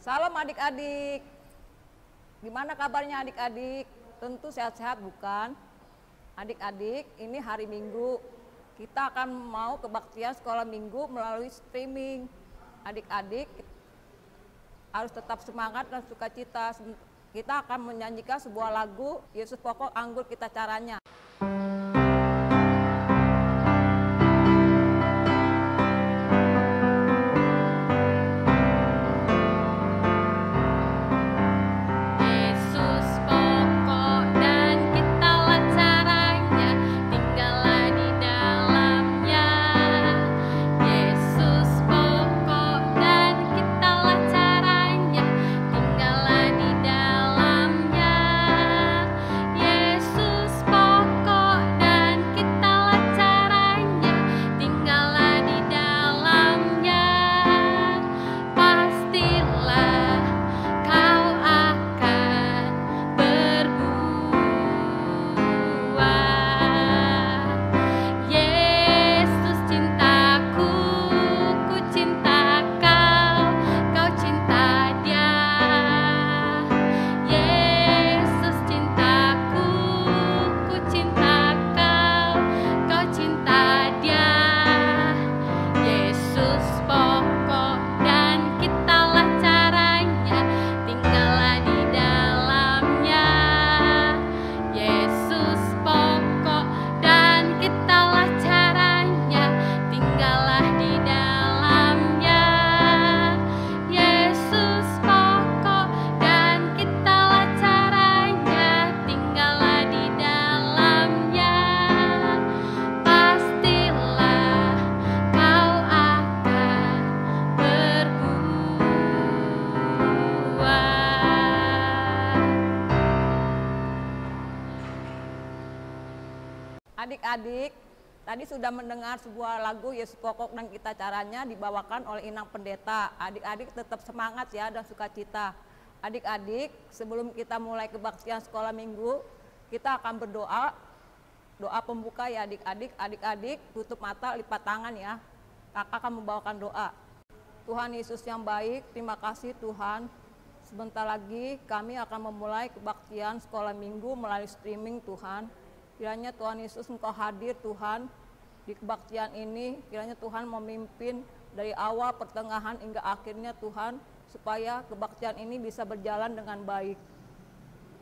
Salam adik-adik. Gimana kabarnya adik-adik? Tentu sehat-sehat bukan? Adik-adik, ini hari Minggu. Kita akan mau kebaktian sekolah minggu melalui streaming. Adik-adik harus tetap semangat dan sukacita. Kita akan menyanyikan sebuah lagu Yesus Pokok Anggur Kita Caranya. Adik-adik, tadi sudah mendengar sebuah lagu Yesus Pokok dan Kita Caranya dibawakan oleh Inang Pendeta. Adik-adik tetap semangat ya dan sukacita. Adik-adik, sebelum kita mulai kebaktian sekolah minggu, kita akan berdoa. Doa pembuka ya adik-adik. Adik-adik tutup mata, lipat tangan ya. Kakak akan membawakan doa. Tuhan Yesus yang baik, terima kasih Tuhan. Sebentar lagi kami akan memulai kebaktian sekolah minggu melalui streaming Tuhan. Kiranya Tuhan Yesus Engkau hadir Tuhan di kebaktian ini. Kiranya Tuhan memimpin dari awal, pertengahan hingga akhirnya Tuhan. Supaya kebaktian ini bisa berjalan dengan baik.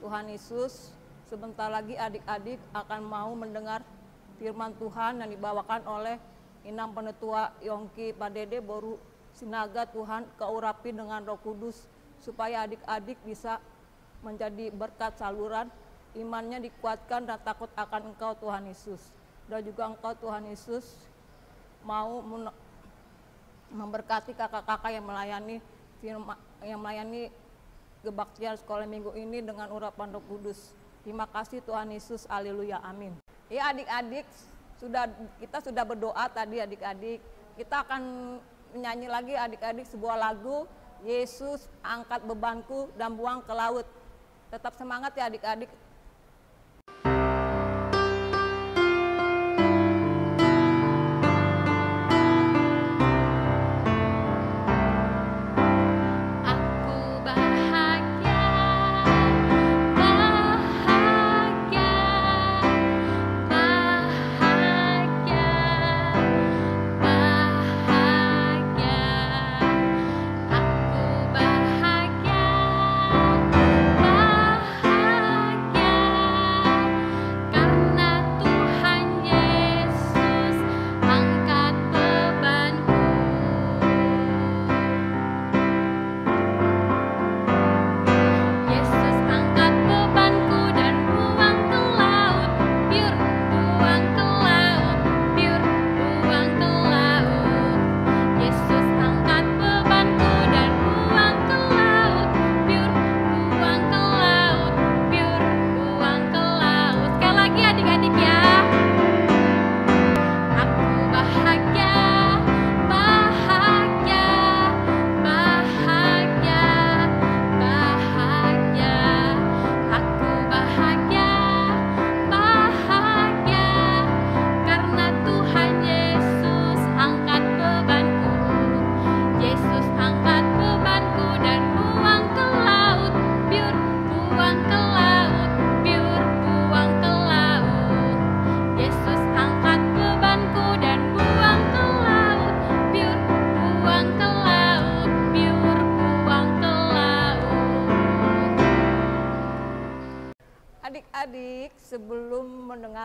Tuhan Yesus, sebentar lagi adik-adik akan mau mendengar firman Tuhan yang dibawakan oleh Inang Penetua Yongki Pak Dede Boru Sinaga. Tuhan Kau urapi dengan Roh Kudus supaya adik-adik bisa menjadi berkat saluran. Imannya dikuatkan dan takut akan Engkau Tuhan Yesus. Dan juga Engkau Tuhan Yesus mau memberkati kakak-kakak yang melayani kebaktian sekolah minggu ini dengan urapan Roh Kudus. Terima kasih Tuhan Yesus, haleluya, amin. Ya adik-adik, kita sudah berdoa tadi adik-adik. Kita akan menyanyi lagi adik-adik sebuah lagu Yesus angkat bebanku dan buang ke laut. Tetap semangat ya adik-adik. Bahagia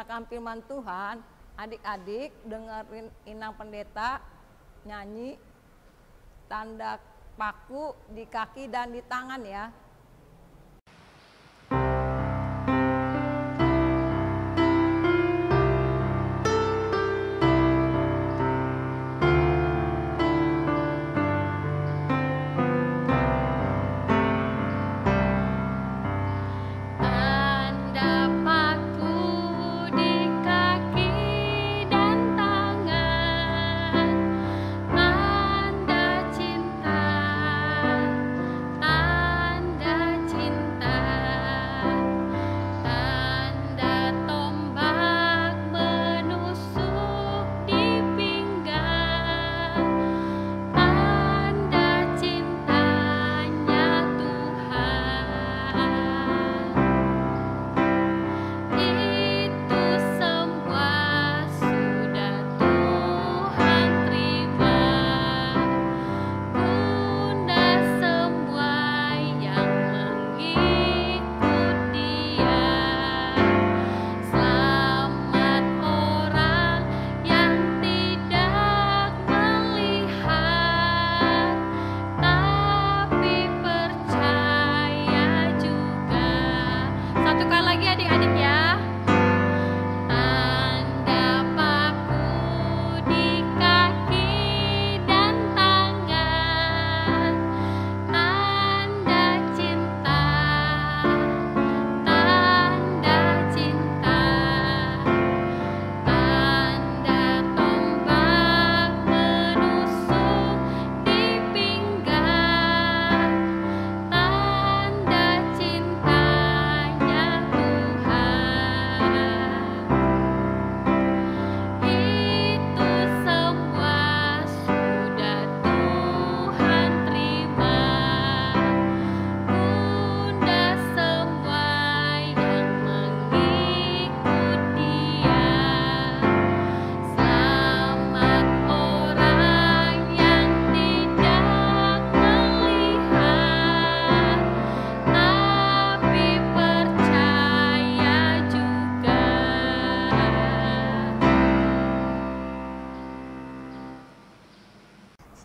mendengarkan firman Tuhan, adik-adik dengerin Inang Pendeta nyanyi tanda paku di kaki dan di tangan ya.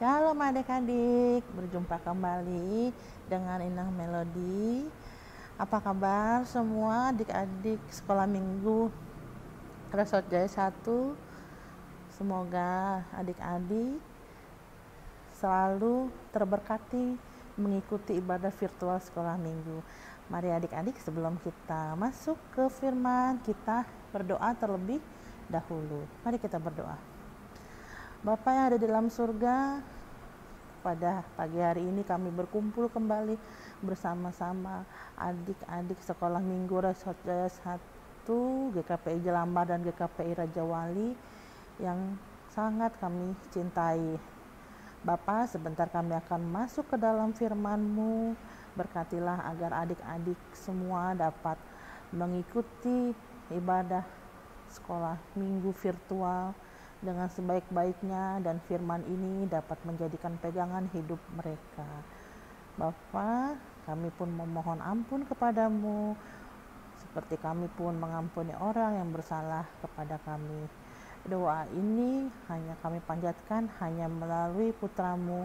Shalom adik-adik, berjumpa kembali dengan Inang Melody. Apa kabar semua adik-adik sekolah minggu Resort Jaya 1? Semoga adik-adik selalu terberkati mengikuti ibadah virtual sekolah minggu. Mari adik-adik, sebelum kita masuk ke firman, kita berdoa terlebih dahulu. Mari kita berdoa. Bapa yang ada di dalam surga, pada pagi hari ini kami berkumpul kembali bersama-sama adik-adik sekolah minggu Resort Jaya 1, GKPI Jelambar dan GKPI Raja Wali yang sangat kami cintai. Bapa, sebentar kami akan masuk ke dalam firman-Mu. Berkatilah agar adik-adik semua dapat mengikuti ibadah sekolah minggu virtual dengan sebaik-baiknya, dan firman ini dapat menjadikan pegangan hidup mereka. Bapa, kami pun memohon ampun kepadamu, seperti kami pun mengampuni orang yang bersalah kepada kami. Doa ini hanya kami panjatkan hanya melalui putramu,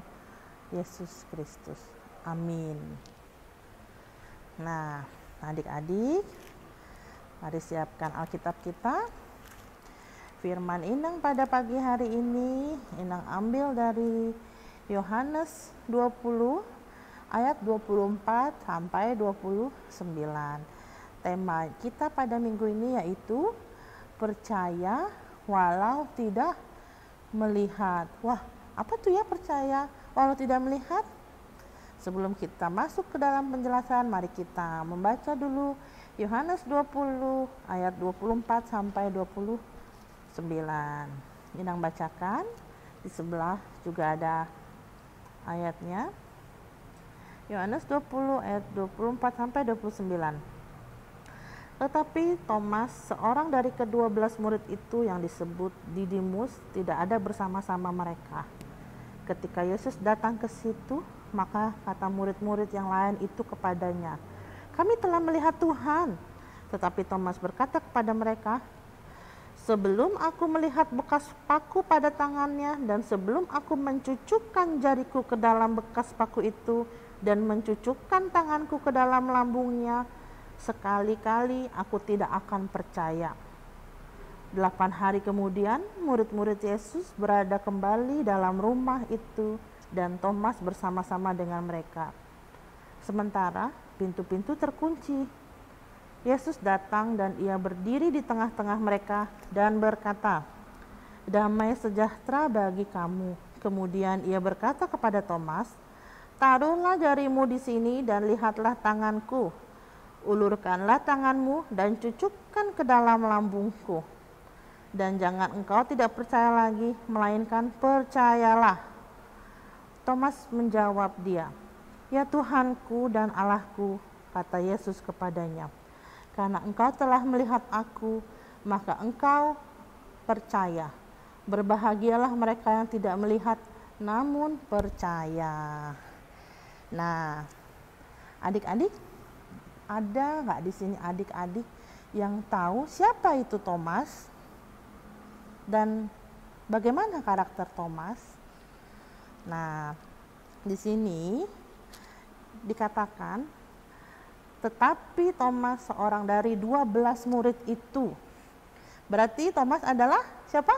Yesus Kristus. Amin. Nah, adik-adik, mari siapkan Alkitab kita. Firman Inang pada pagi hari ini, Inang ambil dari Yohanes 20 ayat 24 sampai 29. Tema kita pada minggu ini yaitu percaya walau tidak melihat. Wah, apa tuh ya percaya walau tidak melihat? Sebelum kita masuk ke dalam penjelasan, mari kita membaca dulu Yohanes 20 ayat 24 sampai 29. Inang bacakan, di sebelah juga ada ayatnya. Yohanes 20 ayat 24 sampai 29. Tetapi Thomas, seorang dari ke-12 murid itu yang disebut Didimus, tidak ada bersama-sama mereka. Ketika Yesus datang ke situ, maka kata murid-murid yang lain itu kepadanya, "Kami telah melihat Tuhan." Tetapi Thomas berkata kepada mereka, Sebelum aku melihat bekas paku pada tangannya, dan sebelum aku mencucukkan jariku ke dalam bekas paku itu, dan mencucukkan tanganku ke dalam lambungnya, sekali-kali aku tidak akan percaya. 8 hari kemudian, murid-murid Yesus berada kembali dalam rumah itu, dan Thomas bersama-sama dengan mereka. Sementara pintu-pintu terkunci, Yesus datang dan ia berdiri di tengah-tengah mereka dan berkata, "Damai sejahtera bagi kamu." Kemudian ia berkata kepada Thomas, "Taruhlah jarimu di sini dan lihatlah tanganku. Ulurkanlah tanganmu dan cucukkan ke dalam lambungku. Dan jangan engkau tidak percaya lagi, melainkan percayalah." Thomas menjawab dia, "Ya Tuhanku dan Allahku," kata Yesus kepadanya. "Karena engkau telah melihat aku, maka engkau percaya. Berbahagialah mereka yang tidak melihat, namun percaya." Nah, adik-adik, ada nggak di sini adik-adik yang tahu siapa itu Thomas dan bagaimana karakter Thomas? Nah, di sini dikatakan, tetapi Thomas seorang dari 12 murid itu. Berarti Thomas adalah siapa?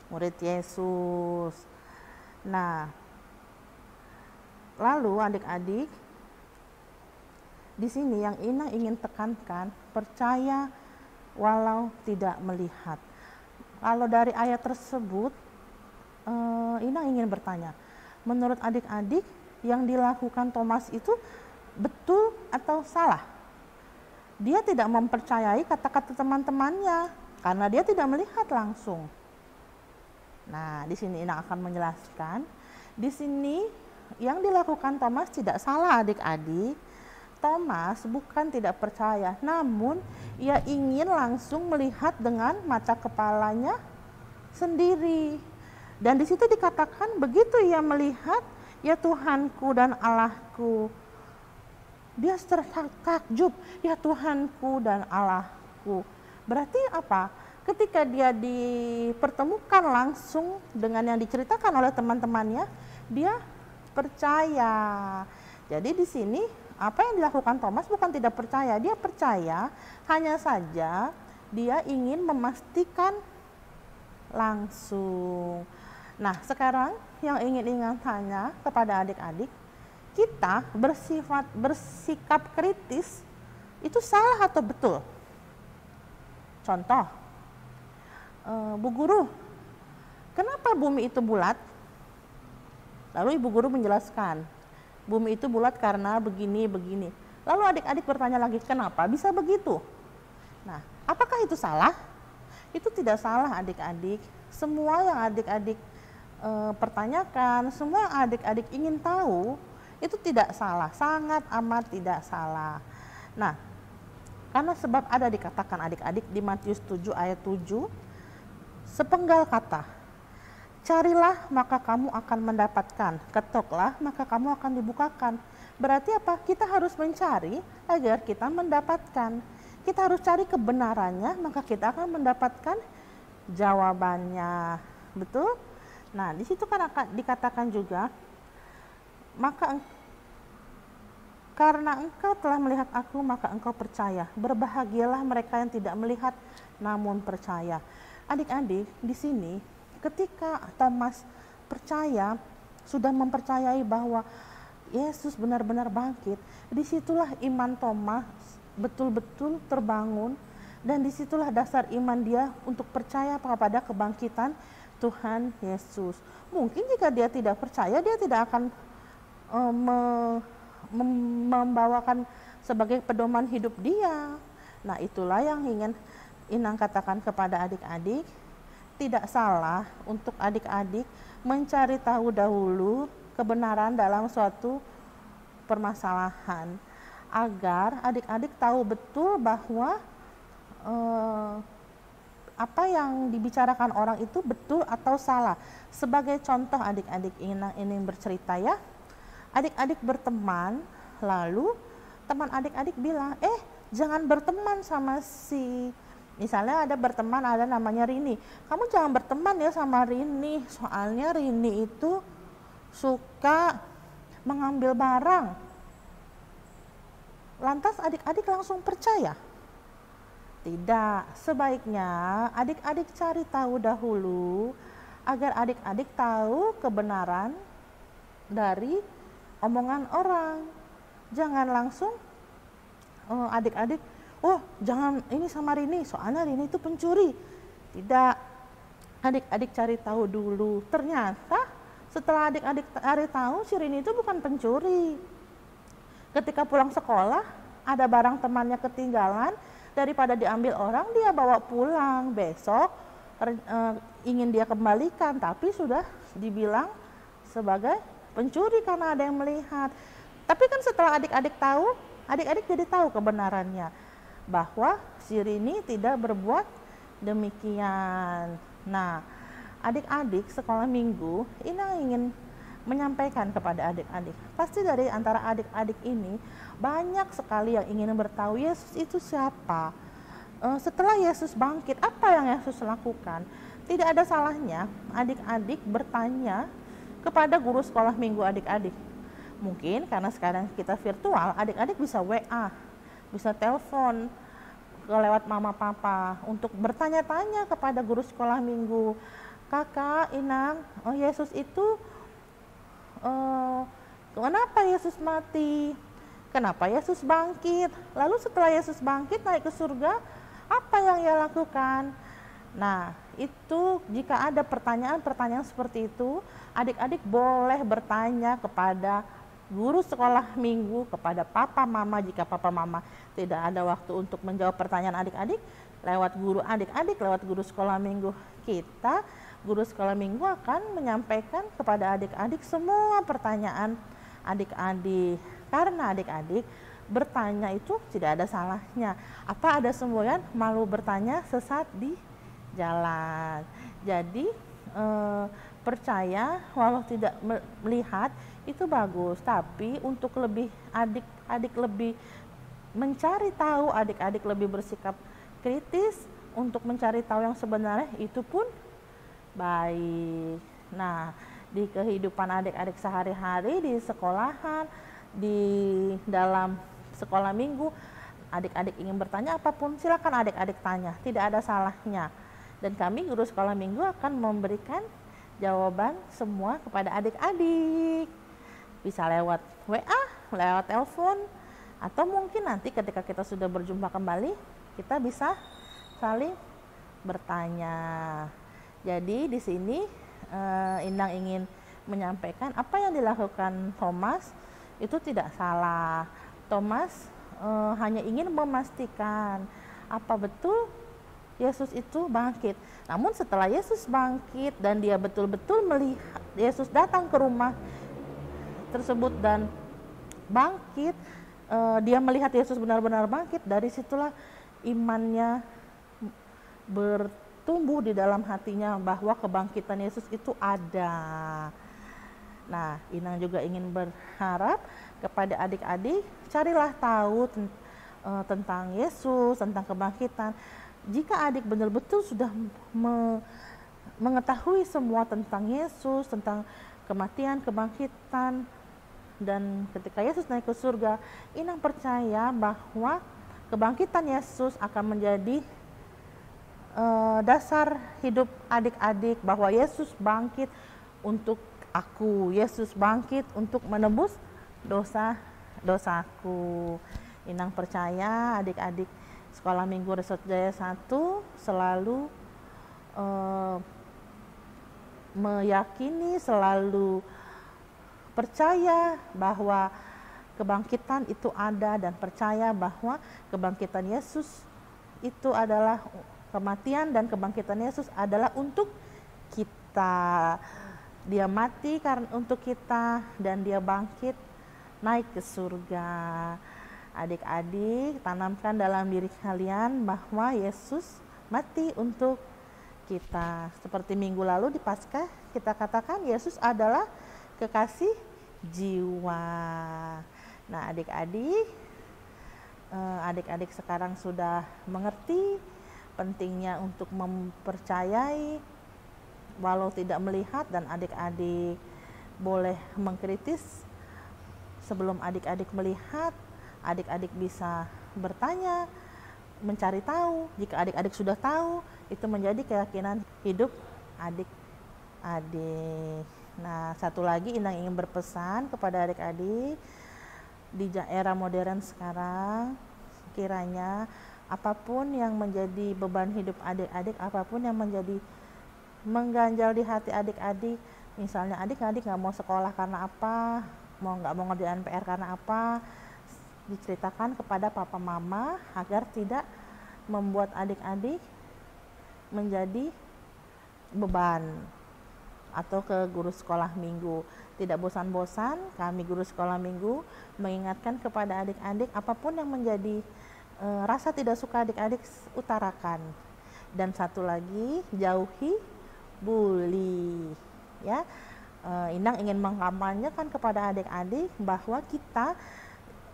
Murid Yesus. Nah, lalu adik-adik, di sini yang Ina ingin tekankan, percaya walau tidak melihat. Kalau dari ayat tersebut, Ina ingin bertanya, menurut adik-adik yang dilakukan Thomas itu betul atau salah? Dia tidak mempercayai kata-kata teman-temannya karena dia tidak melihat langsung. Nah, di sini Ina akan menjelaskan. Di sini yang dilakukan Thomas tidak salah adik-adik. Thomas bukan tidak percaya, namun ia ingin langsung melihat dengan mata kepalanya sendiri. Dan di situ dikatakan begitu ia melihat, "Ya Tuhanku dan Allahku." Dia tertakjub, "Ya Tuhanku dan Allahku." Berarti apa? Ketika dia dipertemukan langsung dengan yang diceritakan oleh teman-temannya, dia percaya. Jadi di sini apa yang dilakukan Thomas bukan tidak percaya, dia percaya, hanya saja dia ingin memastikan langsung. Nah, sekarang yang ingin tanya kepada adik-adik, kita bersikap kritis itu salah atau betul? Contoh, Bu Guru, kenapa bumi itu bulat? Lalu Ibu Guru menjelaskan, bumi itu bulat karena begini. Lalu adik-adik bertanya lagi, kenapa bisa begitu? Nah, apakah itu salah? Itu tidak salah adik-adik. Semua yang adik-adik pertanyakan, semua yang adik-adik ingin tahu, itu tidak salah, sangat amat tidak salah. Nah, karena sebab ada dikatakan adik-adik di Matius 7 ayat 7, sepenggal kata, "Carilah maka kamu akan mendapatkan, ketoklah maka kamu akan dibukakan." Berarti apa? Kita harus mencari agar kita mendapatkan. Kita harus cari kebenarannya, maka kita akan mendapatkan jawabannya. Betul? Nah, di situ kan dikatakan juga, maka karena engkau telah melihat aku, maka engkau percaya. Berbahagialah mereka yang tidak melihat namun percaya. Adik-adik, di sini ketika Thomas percaya, sudah mempercayai bahwa Yesus benar-benar bangkit, disitulah iman Thomas betul-betul terbangun, dan disitulah dasar iman dia untuk percaya kepada kebangkitan Tuhan Yesus. Mungkin jika dia tidak percaya, dia tidak akan membawakan sebagai pedoman hidup dia. Nah, itulah yang ingin Inang katakan kepada adik-adik, tidak salah untuk adik-adik mencari tahu dahulu kebenaran dalam suatu permasalahan, agar adik-adik tahu betul bahwa apa yang dibicarakan orang itu betul atau salah. Sebagai contoh adik-adik ingin bercerita ya, adik-adik berteman, lalu teman adik-adik bilang, jangan berteman sama si Misalnya ada berteman, ada namanya Rini. Kamu jangan berteman ya sama Rini, soalnya Rini itu suka mengambil barang. Lantas adik-adik langsung percaya? Tidak, sebaiknya adik-adik cari tahu dahulu agar adik-adik tahu kebenaran dari omongan orang. Jangan langsung adik-adik, oh jangan ini sama Rini, soalnya Rini itu pencuri. Tidak, adik-adik cari tahu dulu. Ternyata setelah adik-adik cari tahu, si Rini itu bukan pencuri. Ketika pulang sekolah, ada barang temannya ketinggalan, daripada diambil orang, dia bawa pulang. Besok ingin dia kembalikan, tapi sudah dibilang sebagai pencuri karena ada yang melihat. Tapi kan setelah adik-adik tahu, adik-adik jadi tahu kebenarannya bahwa si Rini tidak berbuat demikian. Nah, adik-adik sekolah minggu ini ingin menyampaikan kepada adik-adik. Pasti dari antara adik-adik ini banyak sekali yang ingin bertahu Yesus itu siapa. Setelah Yesus bangkit, apa yang Yesus lakukan? Tidak ada salahnya adik-adik bertanya kepada guru sekolah minggu adik-adik. Mungkin karena sekarang kita virtual, adik-adik bisa WA, bisa telepon lewat mama papa untuk bertanya-tanya kepada guru sekolah minggu. Kakak, Inang, Yesus itu kenapa Yesus mati? Kenapa Yesus bangkit? Lalu setelah Yesus bangkit naik ke surga, apa yang ia lakukan? Nah, itu jika ada pertanyaan-pertanyaan seperti itu, adik-adik boleh bertanya kepada guru sekolah minggu, kepada papa mama. Jika papa mama tidak ada waktu untuk menjawab pertanyaan adik-adik, lewat guru adik-adik, lewat guru sekolah minggu kita, guru sekolah minggu akan menyampaikan kepada adik-adik semua pertanyaan adik-adik. Karena adik-adik bertanya itu tidak ada salahnya. Apa ada semboyan malu bertanya sesat di jalan. Jadi percaya walau tidak melihat itu bagus, tapi untuk lebih adik-adik lebih mencari tahu, adik-adik lebih bersikap kritis untuk mencari tahu yang sebenarnya, itu pun baik. Nah, di kehidupan adik-adik sehari-hari di sekolahan, di dalam sekolah minggu, adik-adik ingin bertanya apapun, silakan adik-adik tanya, tidak ada salahnya. Dan kami guru sekolah minggu akan memberikan jawaban semua kepada adik-adik. Bisa lewat WA, lewat telepon, atau mungkin nanti ketika kita sudah berjumpa kembali, kita bisa saling bertanya. Jadi di sini Inang ingin menyampaikan apa yang dilakukan Thomas itu tidak salah. Thomas hanya ingin memastikan apa betul Yesus itu bangkit. Namun setelah Yesus bangkit dan dia betul-betul melihat Yesus datang ke rumah tersebut dan bangkit, dia melihat Yesus benar-benar bangkit, dari situlah imannya bertumbuh di dalam hatinya bahwa kebangkitan Yesus itu ada. Nah, Inang juga ingin berharap kepada adik-adik, carilah tahu tentang Yesus, tentang kebangkitan. Jika adik benar-betul sudah mengetahui semua tentang Yesus, tentang kematian, kebangkitan, dan ketika Yesus naik ke surga, Inang percaya bahwa kebangkitan Yesus akan menjadi dasar hidup adik-adik, bahwa Yesus bangkit untuk aku, Yesus bangkit untuk menebus dosa-dosaku. Inang percaya adik-adik Sekolah Minggu Resort Jaya 1 selalu meyakini, selalu percaya bahwa kebangkitan itu ada, dan percaya bahwa kebangkitan Yesus itu adalah kematian, dan kebangkitan Yesus adalah untuk kita. Dia mati karena untuk kita, dan dia bangkit naik ke surga. Adik-adik, tanamkan dalam diri kalian bahwa Yesus mati untuk kita. Seperti minggu lalu di Paskah kita katakan Yesus adalah kekasih jiwa. Nah, adik-adik sekarang sudah mengerti pentingnya untuk mempercayai walau tidak melihat, dan adik-adik boleh mengkritis sebelum adik-adik melihat. Adik-adik bisa bertanya, mencari tahu. Jika adik-adik sudah tahu, itu menjadi keyakinan hidup adik-adik. Nah, satu lagi Inang ingin berpesan kepada adik-adik di era modern sekarang, kiranya apapun yang menjadi beban hidup adik-adik, apapun yang menjadi mengganjal di hati adik-adik, misalnya adik-adik nggak mau sekolah karena apa, nggak mau ngerjain PR karena apa, diceritakan kepada papa mama agar tidak membuat adik-adik menjadi beban, atau ke guru sekolah minggu. Tidak bosan-bosan kami guru sekolah minggu mengingatkan kepada adik-adik, apapun yang menjadi rasa tidak suka adik-adik utarakan. Dan satu lagi, jauhi bully ya. Inang ingin mengkampanyekan kepada adik-adik bahwa kita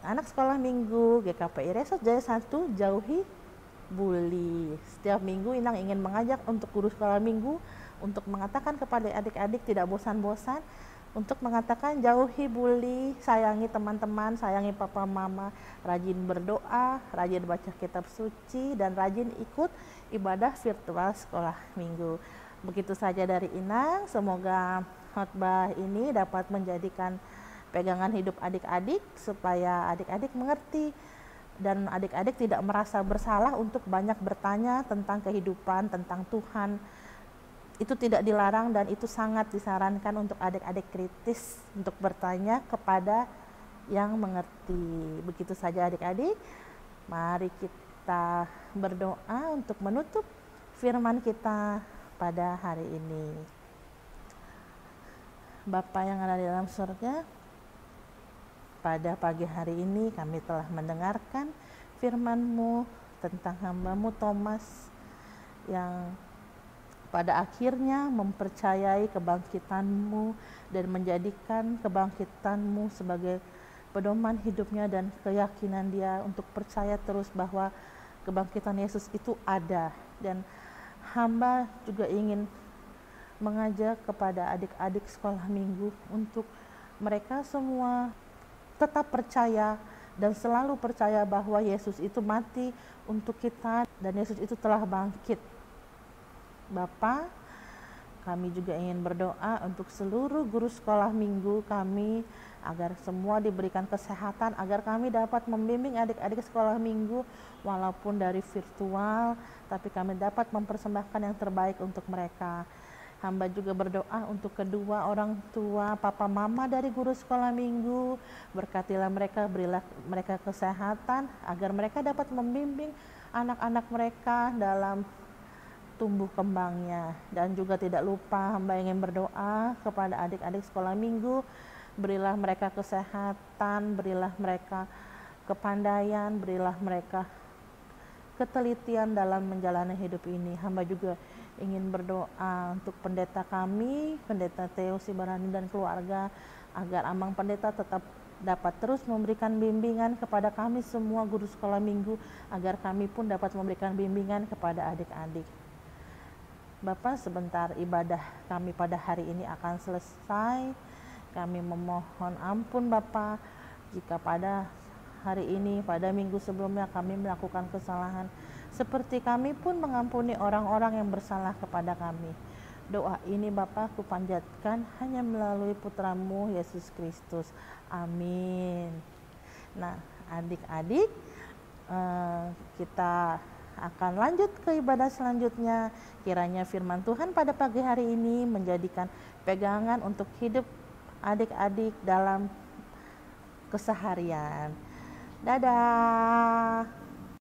anak sekolah minggu GKPI Resort Jaya 1 jauhi bully. Setiap minggu Inang ingin mengajak untuk guru sekolah minggu untuk mengatakan kepada adik-adik tidak bosan-bosan untuk mengatakan jauhi bully, sayangi teman-teman, sayangi papa mama, rajin berdoa, rajin baca kitab suci, dan rajin ikut ibadah virtual sekolah minggu. Begitu saja dari Inang, semoga khotbah ini dapat menjadikan pegangan hidup adik-adik supaya adik-adik mengerti dan adik-adik tidak merasa bersalah untuk banyak bertanya tentang kehidupan, tentang Tuhan. Itu tidak dilarang dan itu sangat disarankan untuk adik-adik kritis untuk bertanya kepada yang mengerti. Begitu saja adik-adik, mari kita berdoa untuk menutup firman kita pada hari ini. Bapa yang ada di dalam surga, pada pagi hari ini kami telah mendengarkan firman-Mu tentang hamba-Mu Thomas yang pada akhirnya mempercayai kebangkitan-Mu dan menjadikan kebangkitan-Mu sebagai pedoman hidupnya dan keyakinan dia untuk percaya terus bahwa kebangkitan Yesus itu ada. Dan hamba juga ingin mengajak kepada adik-adik sekolah minggu untuk mereka semua tetap percaya dan selalu percaya bahwa Yesus itu mati untuk kita dan Yesus itu telah bangkit. Bapa, kami juga ingin berdoa untuk seluruh guru sekolah minggu kami agar semua diberikan kesehatan, agar kami dapat membimbing adik-adik sekolah minggu walaupun dari virtual, tapi kami dapat mempersembahkan yang terbaik untuk mereka. Hamba juga berdoa untuk kedua orang tua, papa mama dari guru sekolah minggu. Berkatilah mereka, berilah mereka kesehatan agar mereka dapat membimbing anak-anak mereka dalam tumbuh kembangnya. Dan juga tidak lupa hamba ingin berdoa kepada adik-adik sekolah minggu. Berilah mereka kesehatan, berilah mereka kepandaian, berilah mereka ketelitian dalam menjalani hidup ini. Hamba juga ingin berdoa untuk pendeta kami, pendeta Theo Sibarani dan keluarga, agar Amang Pendeta tetap dapat terus memberikan bimbingan kepada kami semua guru sekolah minggu, agar kami pun dapat memberikan bimbingan kepada adik-adik. Bapak, sebentar ibadah kami pada hari ini akan selesai. Kami memohon ampun Bapak jika pada hari ini, pada minggu sebelumnya kami melakukan kesalahan, seperti kami pun mengampuni orang-orang yang bersalah kepada kami. Doa ini Bapa kupanjatkan hanya melalui putra-Mu Yesus Kristus. Amin. Nah, adik-adik, kita akan lanjut ke ibadah selanjutnya. Kiranya firman Tuhan pada pagi hari ini menjadikan pegangan untuk hidup adik-adik dalam keseharian. Dadah.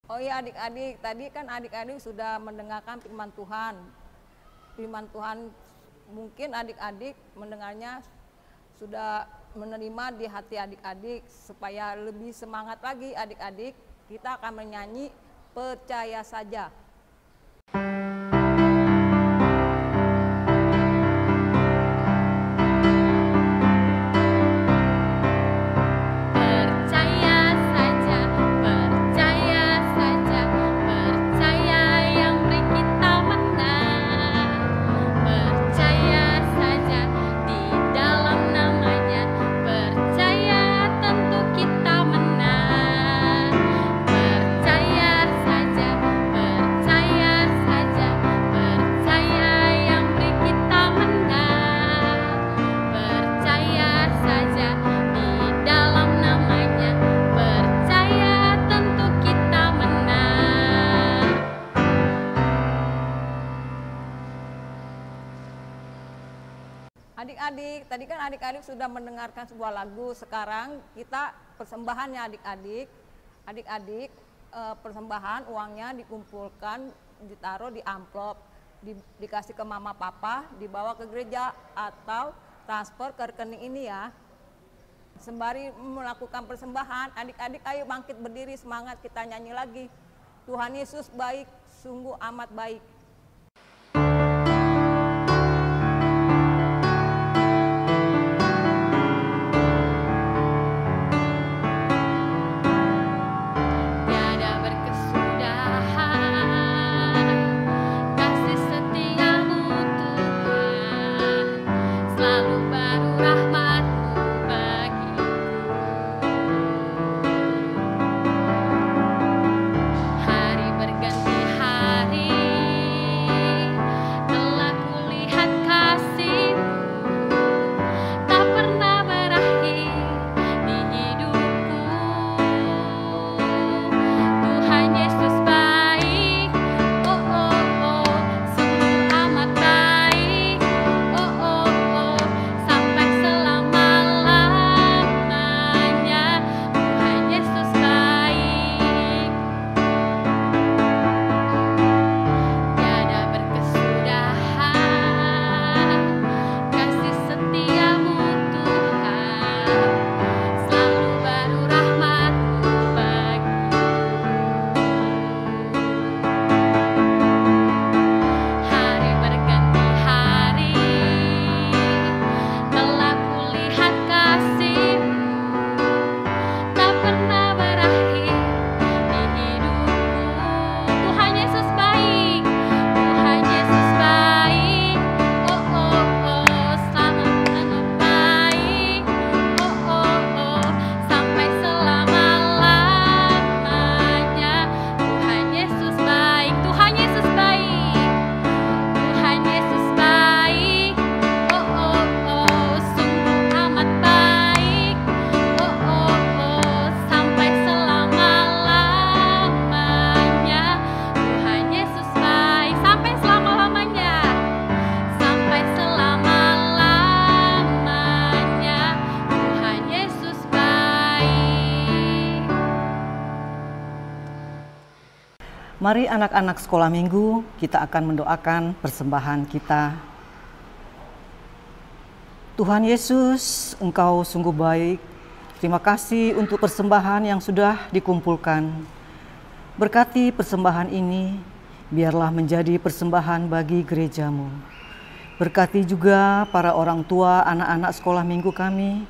Oh iya adik-adik, tadi kan adik-adik sudah mendengarkan firman Tuhan. Firman Tuhan mungkin adik-adik mendengarnya sudah menerima di hati adik-adik. Supaya lebih semangat lagi adik-adik, kita akan menyanyi Percaya Saja. Percaya saja, percaya yang beri adik-adik sudah mendengarkan sebuah lagu. Sekarang kita persembahannya adik-adik. Adik-adik persembahan uangnya dikumpulkan, ditaruh di amplop, dikasih ke mama papa, dibawa ke gereja atau transfer ke rekening ini ya. Sembari melakukan persembahan, adik-adik ayo bangkit berdiri, semangat, kita nyanyi lagi. Tuhan Yesus baik, sungguh amat baik. Mari anak-anak sekolah minggu, kita akan mendoakan persembahan kita. Tuhan Yesus, Engkau sungguh baik. Terima kasih untuk persembahan yang sudah dikumpulkan. Berkati persembahan ini, biarlah menjadi persembahan bagi gerejamu. Berkati juga para orang tua anak-anak sekolah minggu kami,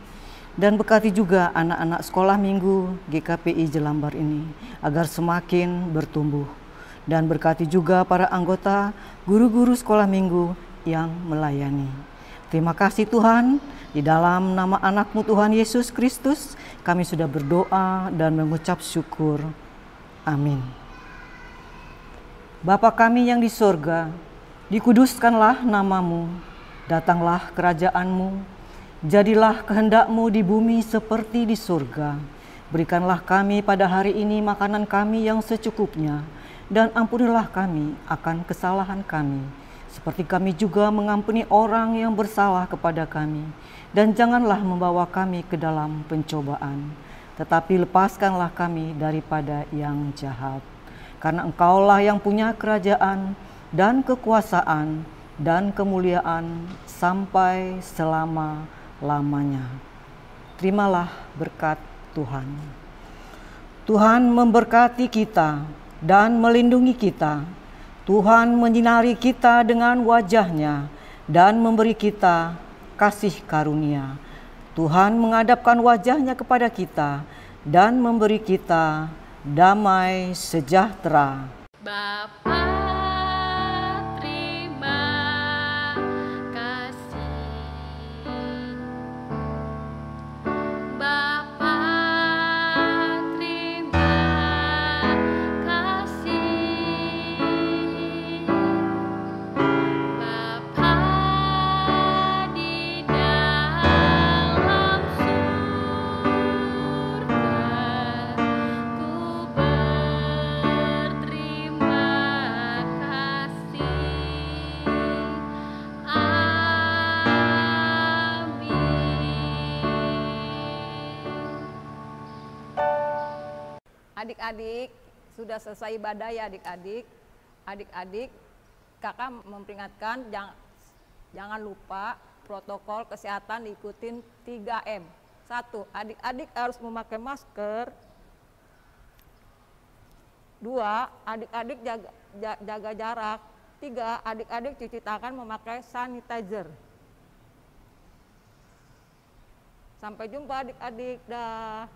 dan berkati juga anak-anak sekolah minggu GKPI Jelambar ini, agar semakin bertumbuh. Dan berkati juga para anggota guru-guru sekolah minggu yang melayani. Terima kasih Tuhan, di dalam nama anak-Mu Tuhan Yesus Kristus, kami sudah berdoa dan mengucap syukur. Amin. Bapa kami yang di sorga, dikuduskanlah nama-Mu, datanglah kerajaan-Mu, jadilah kehendak-Mu di bumi seperti di surga. Berikanlah kami pada hari ini makanan kami yang secukupnya, dan ampunilah kami akan kesalahan kami, seperti kami juga mengampuni orang yang bersalah kepada kami. Dan janganlah membawa kami ke dalam pencobaan, tetapi lepaskanlah kami daripada yang jahat. Karena Engkaulah yang punya kerajaan dan kekuasaan dan kemuliaan sampai selama-lamanya. Terimalah berkat Tuhan. Tuhan memberkati kita dan melindungi kita. Tuhan menyinari kita dengan wajah-Nya dan memberi kita kasih karunia. Tuhan menghadapkan wajah-Nya kepada kita dan memberi kita damai sejahtera. Bapa, terima kasih. Bapa, terima kasih. Bapa di dalam surga, ku berterima Adik-adik, sudah selesai ibadah ya adik-adik. Adik-adik, kakak memperingatkan jangan lupa protokol kesehatan diikutin 3M. 1. Adik-adik harus memakai masker. 2. Adik-adik jaga jarak. 3. Adik-adik cuci tangan memakai sanitizer. Sampai jumpa adik-adik. Dah.